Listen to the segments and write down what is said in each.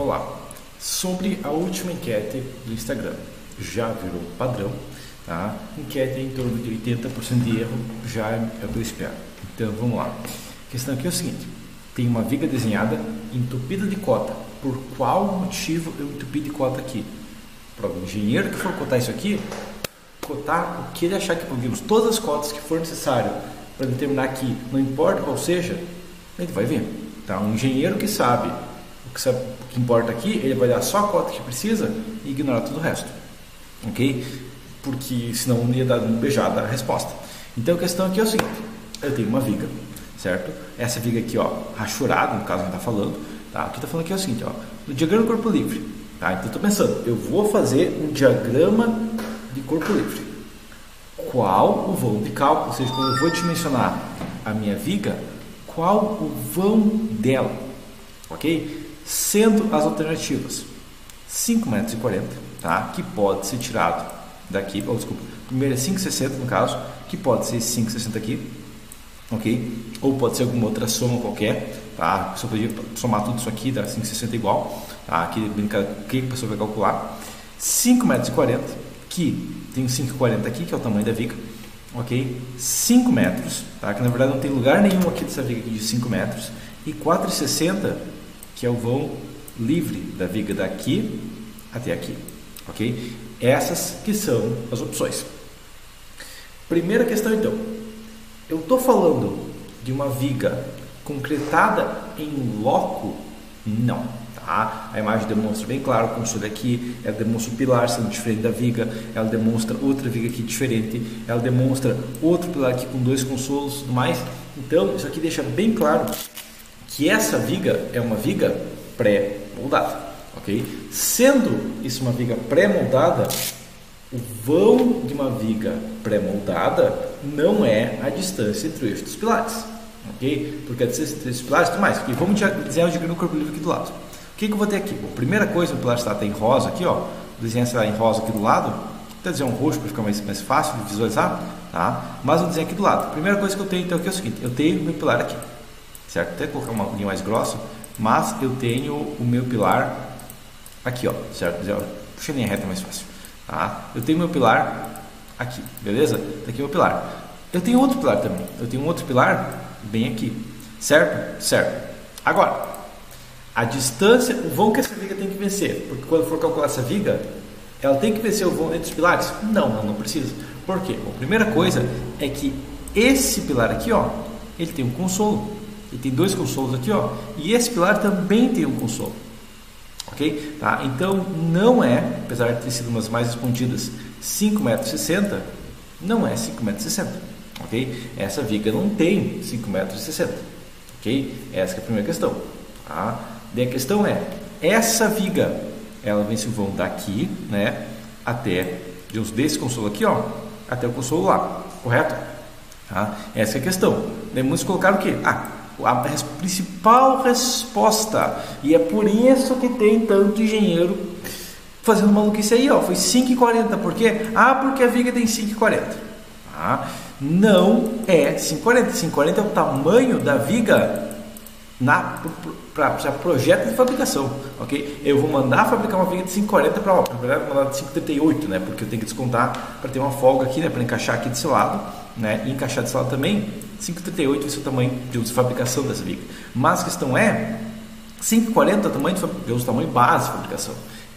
Olá, sobre a última enquete do Instagram, já virou padrão, tá? Enquete em torno de 80% de erro, já é o que eu espero. Então vamos lá. A questão aqui é o seguinte: tem uma viga desenhada entupida de cota. Por qual motivo eu entupi de cota aqui? Para o engenheiro que for cotar isso aqui, cotar o que ele achar que podemos, todas as cotas que for necessário para determinar aqui, não importa qual seja, ele vai ver. Tá? Um engenheiro que sabe o que importa aqui, ele vai dar só a cota que precisa e ignorar todo o resto, ok? Porque senão não ia dar uma beijada a resposta. Então a questão aqui é o seguinte: eu tenho uma viga, certo? Essa viga aqui, ó, rachurada, no caso não está falando, tá? O que está falando aqui é o seguinte, ó, no diagrama de corpo livre, tá? Então eu estou pensando, eu vou fazer um diagrama de corpo livre. Qual o vão de cálculo, ou seja, quando eu vou dimensionar a minha viga, qual o vão dela, ok? Sendo as alternativas 5,40 m, tá? Que pode ser tirado daqui, desculpa, primeiro é 5,60 no caso, que pode ser 5,60 aqui, ok? Ou pode ser alguma outra soma qualquer, tá? Você podia somar tudo isso aqui, dá 5,60 igual, tá? Aqui brincadeira, o que a pessoa vai calcular? 5,40 m, que tem 5,40 aqui, que é o tamanho da viga, ok? 5 metros, tá? Que na verdade não tem lugar nenhum aqui dessa viga aqui de 5 metros, e 4,60, que é o vão livre da viga daqui até aqui, ok? Essas que são as opções. Primeira questão então, eu estou falando de uma viga concretada em loco? Não, tá? A imagem demonstra bem claro o consolo aqui, ela demonstra o pilar sendo diferente da viga, ela demonstra outra viga aqui diferente, ela demonstra outro pilar aqui com dois consolos e tudo mais. Então isso aqui deixa bem claro que essa viga é uma viga pré-moldada, ok? Sendo isso uma viga pré-moldada, o vão de uma viga pré-moldada não é a distância entre o eixo dos pilares, ok? Porque a distância entre os pilares, tudo mais. Okay? Vamos desenhar o diagrama do corpo livre aqui do lado. O que eu vou ter aqui? Bom, primeira coisa, o pilar está em rosa aqui, ó. Vou desenhar esse em rosa aqui do lado. Vou desenhar um roxo para ficar mais fácil de visualizar, tá? Mas vou desenhar aqui do lado. Primeira coisa que eu tenho então aqui é o seguinte: eu tenho o meu pilar aqui, certo? Até colocar uma linha mais grossa, mas eu tenho o meu pilar aqui, ó, certo? Puxa a linha reta mais fácil, tá? Eu tenho meu pilar aqui, beleza? Tá aqui o meu pilar. Eu tenho outro pilar também. Eu tenho um outro pilar bem aqui, certo? Certo. Agora, a distância, o vão que essa viga tem que vencer, porque quando for calcular essa viga, ela tem que vencer o vão entre os pilares? Não precisa. Por quê? Bom, a primeira coisa é que esse pilar aqui, ó, ele tem um consolo. Ele tem dois consolos aqui, ó, e esse pilar também tem um consolo, ok? Tá? Então não é, apesar de ter sido umas mais respondidas, 5,60 m, não é 5,60 m, ok? Essa viga não tem 5,60 m, ok? Essa que é a primeira questão, tá? Daí a questão é, essa viga, ela vence o vão daqui, né, até, desse consolo aqui, ó, até o consolo lá, correto? Tá? Essa é a questão. Devemos colocar o quê? A principal resposta, e é por isso que tem tanto engenheiro fazendo maluquice aí, ó, foi 5,40, por quê? Porque a viga tem 5,40, tá? Não é 5,40, 5,40 é o tamanho da viga para projeto de fabricação, ok? Eu vou mandar fabricar uma viga de 5,40 para, na verdade, vou mandar de 5,38, né, porque eu tenho que descontar para ter uma folga aqui, né, para encaixar aqui desse lado, né, e encaixar desse lado também. 5,38 vai ser o tamanho de fabricação dessa viga. Mas a questão é, 5,40 é o tamanho de tamanho base de fabricação.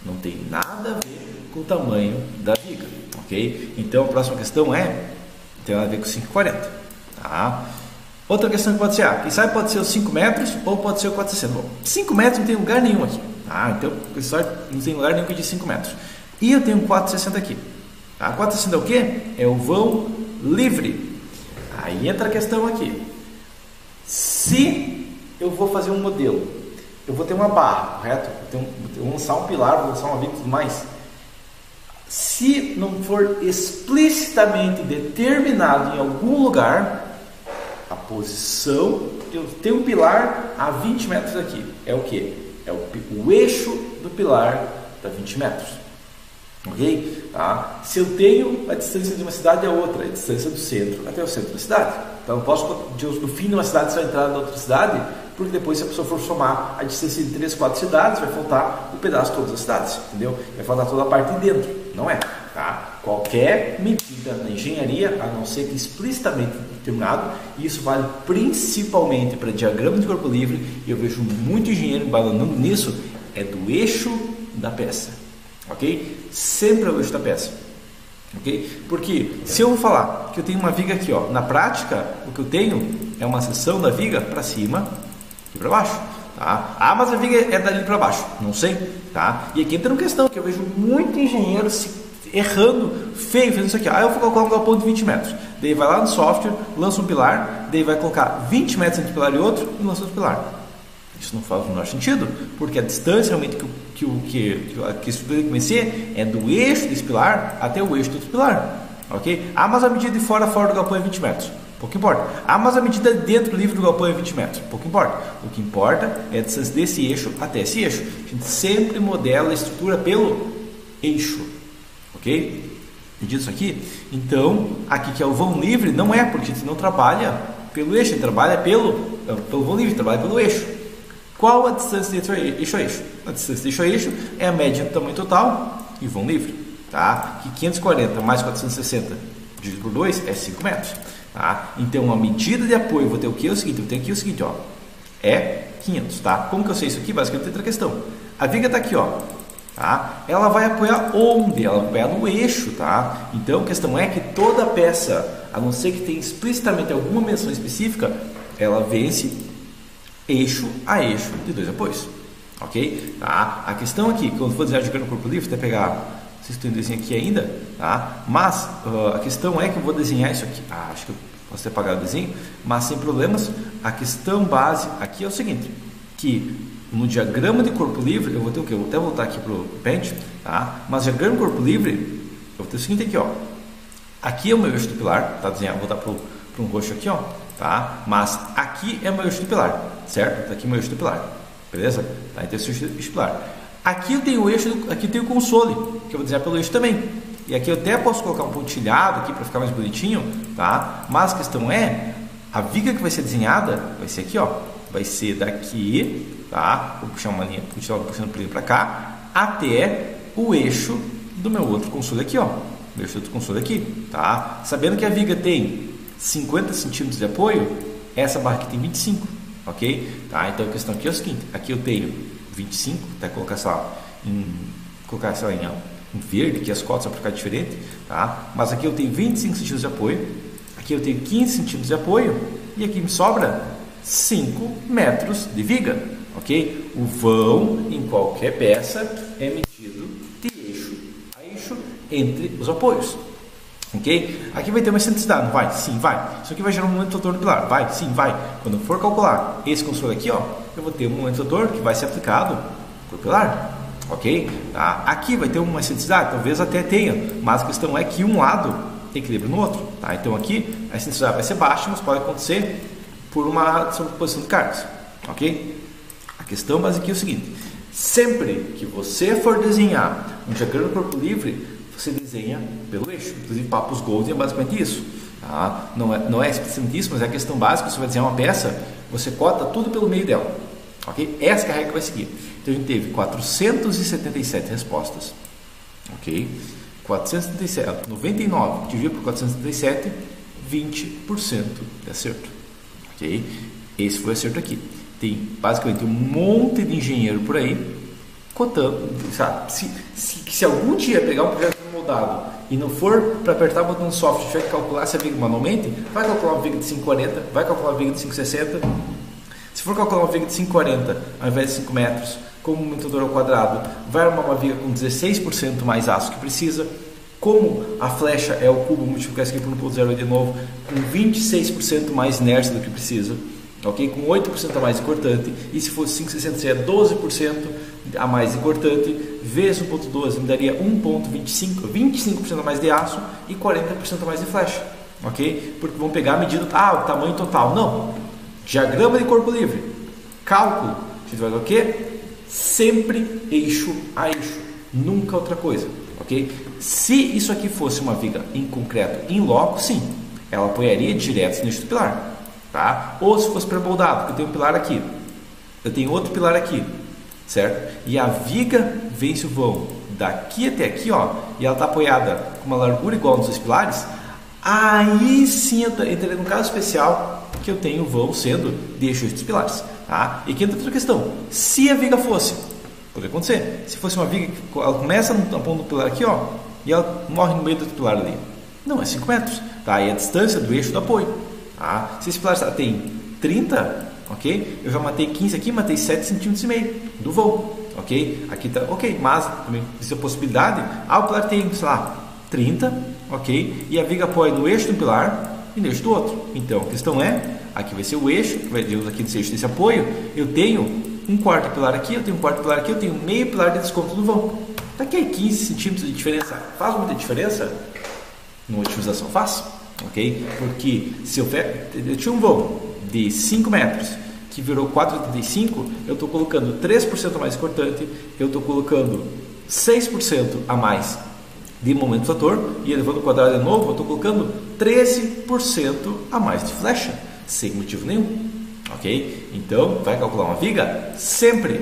Não tem nada a ver com o tamanho da viga, ok? Então a próxima questão tem nada a ver com 5,40, tá? Outra questão que pode ser, quem sabe pode ser os 5 metros ou pode ser o 460. Bom, 5 metros não tem lugar nenhum aqui, tá? Então não tem lugar nenhum aqui de 5 metros. E eu tenho um 460 aqui. Tá? 460 é o quê? É o vão livre. Aí entra a questão aqui: se eu vou fazer um modelo, eu vou ter uma barra, correto? Eu vou lançar um pilar, vou lançar uma viga e tudo mais. Se não for explicitamente determinado em algum lugar a posição, eu tenho um pilar a 20 metros aqui. É o que? É o eixo do pilar da 20 metros. Ok? Tá? Se eu tenho a distância de uma cidade a outra, a distância do centro até o centro da cidade. Então eu posso, do fim de uma cidade só entrar na outra cidade, porque depois se a pessoa for somar a distância de 3, 4 cidades, vai faltar o pedaço de todas as cidades, entendeu? Vai faltar toda a parte de dentro, não é? Tá? Qualquer medida na engenharia, a não ser que explicitamente determinado, e isso vale principalmente para diagrama de corpo livre, e eu vejo muito engenheiro embalanando nisso, é do eixo da peça, ok? Sempre é o eixo da peça. Okay? Porque se eu vou falar que eu tenho uma viga aqui, ó, na prática o que eu tenho é uma seção da viga para cima e para baixo, tá? Ah, mas a viga é dali para baixo, não sei, tá? E aqui entra uma questão que eu vejo muito engenheiro se errando feio fazendo isso aqui. Ah, eu vou colocar um galpão de 20 metros, daí vai lá no software, lança um pilar, daí vai colocar 20 metros entre um pilar e outro e lança outro pilar. Isso não faz o menor sentido, porque a distância realmente que a estrutura tem que vencer é do eixo desse pilar até o eixo do outro pilar, ok? Ah, mas a medida de fora do galpão é 20 metros, pouco importa. Ah, mas a medida dentro livre do galpão é 20 metros, pouco importa. O que importa é a distância desse eixo até esse eixo. A gente sempre modela a estrutura pelo eixo, ok? Entendido isso aqui? Então, aqui que é o vão livre, não é, porque a gente não trabalha pelo eixo, a gente trabalha pelo vão livre, trabalha pelo eixo. Qual a distância de eixo a eixo? A distância de eixo a eixo é a média do tamanho total e vão livre, tá? Que 540 mais 460 dividido por 2 é 5 metros, tá? Então a medida de apoio, vou ter o que? O seguinte, eu tenho aqui o seguinte, ó, é 500, tá? Como que eu sei isso aqui? Basicamente tem outra questão. A viga está aqui, ó, tá? Ela vai apoiar onde? Ela vai apoiar no eixo, tá? Então a questão é que toda peça, a não ser que tenha explicitamente alguma menção específica, ela vence eixo a eixo de dois apoios, ok? Tá? A questão aqui, quando for desenhar diagrama no corpo livre, até pegar, não sei se tem um desenho aqui ainda, tá? Mas a questão é que eu vou desenhar isso aqui, acho que eu posso ter apagado o desenho, mas sem problemas. A questão base aqui é o seguinte, que no diagrama de corpo livre, eu vou ter o que? Eu vou até voltar aqui para o Paint, tá? Mas diagrama de corpo livre, eu vou ter o seguinte aqui, ó, aqui é o meu eixo do pilar, tá? Desenhar, vou voltar para um roxo aqui, ó, tá? Mas aqui é o meu eixo do pilar, certo? Tá aqui o meu eixo do pilar, beleza? Tá? Então esse eixo do pilar. Aqui eu tenho o eixo, aqui eu tenho o console, que eu vou desenhar pelo eixo também. E aqui eu até posso colocar um pontilhado aqui para ficar mais bonitinho, tá? Mas a questão é, a viga que vai ser desenhada vai ser aqui, ó, vai ser daqui, tá? Vou puxar uma linha, puxando o para cá, até o eixo do meu outro console aqui, ó, meu eixo do outro console aqui, tá? Sabendo que a viga tem 50 centímetros de apoio, essa barra aqui tem 25, ok? Tá? Então a questão aqui é o seguinte, aqui eu tenho 25, até colocar essa em verde, que as cotas vão ficar diferente, tá? Mas aqui eu tenho 25 centímetros de apoio, aqui eu tenho 15 centímetros de apoio, e aqui me sobra 5 metros de viga, ok? O vão em qualquer peça é medido de eixo a eixo entre os apoios. Ok? Aqui vai ter uma excentricidade, não vai? Sim, vai. Isso aqui vai gerar um momento rotor do pilar, vai? Sim, vai. Quando eu for calcular esse console aqui, ó, eu vou ter um momento rotor que vai ser aplicado por pilar, ok? Tá? Aqui vai ter uma excentricidade, talvez até tenha, mas a questão é que um lado equilibra no outro, tá? Então aqui a excentricidade vai ser baixa, mas pode acontecer por uma sobreposição de cargas, ok? A questão básica é o seguinte, sempre que você for desenhar um diagrama de corpo livre, você desenha pelo eixo. Inclusive Papos Gold é basicamente isso, tá? Não é especificamente isso, mas é a questão básica. Você vai desenhar uma peça, você cota tudo pelo meio dela, ok? Essa é a regra que vai seguir. Então a gente teve 477 respostas, ok? 477, 99 dividido por 477, 20% de acerto, ok? Esse foi o acerto aqui. Tem basicamente um monte de engenheiro por aí cotando, sabe? Se algum dia pegar um projeto moldado e não for para apertar o botão do software, tiver que calcular essa viga manualmente, vai calcular uma viga de 5,40, vai calcular uma viga de 5,60. Se for calcular uma viga de 5,40 ao invés de 5 metros, como um montador ao quadrado, vai arrumar uma viga com 16% mais aço que precisa. Como a flecha é o cubo, multiplicar isso aqui por 1.08 de novo, com 26% mais inércia do que precisa, ok? Com 8% a mais de cortante, e se fosse 5,60 seria 12% a mais de cortante, vezes 1.12 me daria 1.25, 25% a mais de aço e 40% a mais de flecha, ok? Porque vão pegar a medida, o tamanho total, não, diagrama de corpo livre, cálculo, a gente vai ver o que? Sempre eixo a eixo, nunca outra coisa, ok? Se isso aqui fosse uma viga em concreto, em loco, sim, ela apoiaria direto no eixo do pilar, tá? Ou se fosse pré-moldado, porque eu tenho um pilar aqui, eu tenho outro pilar aqui, certo? E a viga vence o vão daqui até aqui, ó, e ela está apoiada com uma largura igual nos dois pilares, aí sim eu entrei num caso especial que eu tenho o vão sendo de eixo dos pilares, tá? E aqui entra outra questão, se a viga fosse, pode acontecer, se fosse uma viga que ela começa na ponta do pilar aqui, ó, e ela morre no meio do outro pilar ali, não, é 5 metros, tá? E a distância do eixo do apoio, tá? Se esse pilar tem 30, ok? Eu já matei 15 aqui, matei 7,5 cm do vão, ok? Aqui tá, ok, mas também existe a possibilidade, o pilar tem, sei lá, 30, ok? E a viga apoia no eixo do pilar e no eixo do outro. Então, a questão é, aqui vai ser o eixo, que vai ter aqui nesse eixo desse apoio, eu tenho um quarto pilar aqui, eu tenho um quarto pilar aqui, eu tenho meio pilar de desconto do vão. Tá aqui 15 centímetros de diferença. Faz muita diferença? Numa otimização faz, ok? Porque se eu tinha um vão de 5 metros que virou 4,85, eu estou colocando 3% a mais cortante, eu estou colocando 6% a mais de momento fator, e elevando o quadrado de novo, eu estou colocando 13% a mais de flecha, sem motivo nenhum, ok? Então, vai calcular uma viga? Sempre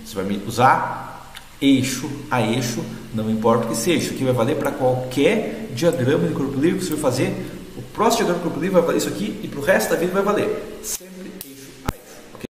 você vai usar eixo a eixo, não importa o que seja. Isso aqui vai valer para qualquer diagrama de corpo livre que você vai fazer. O próximo diagrama de corpo livre vai valer isso aqui, e para o resto da vida vai valer sempre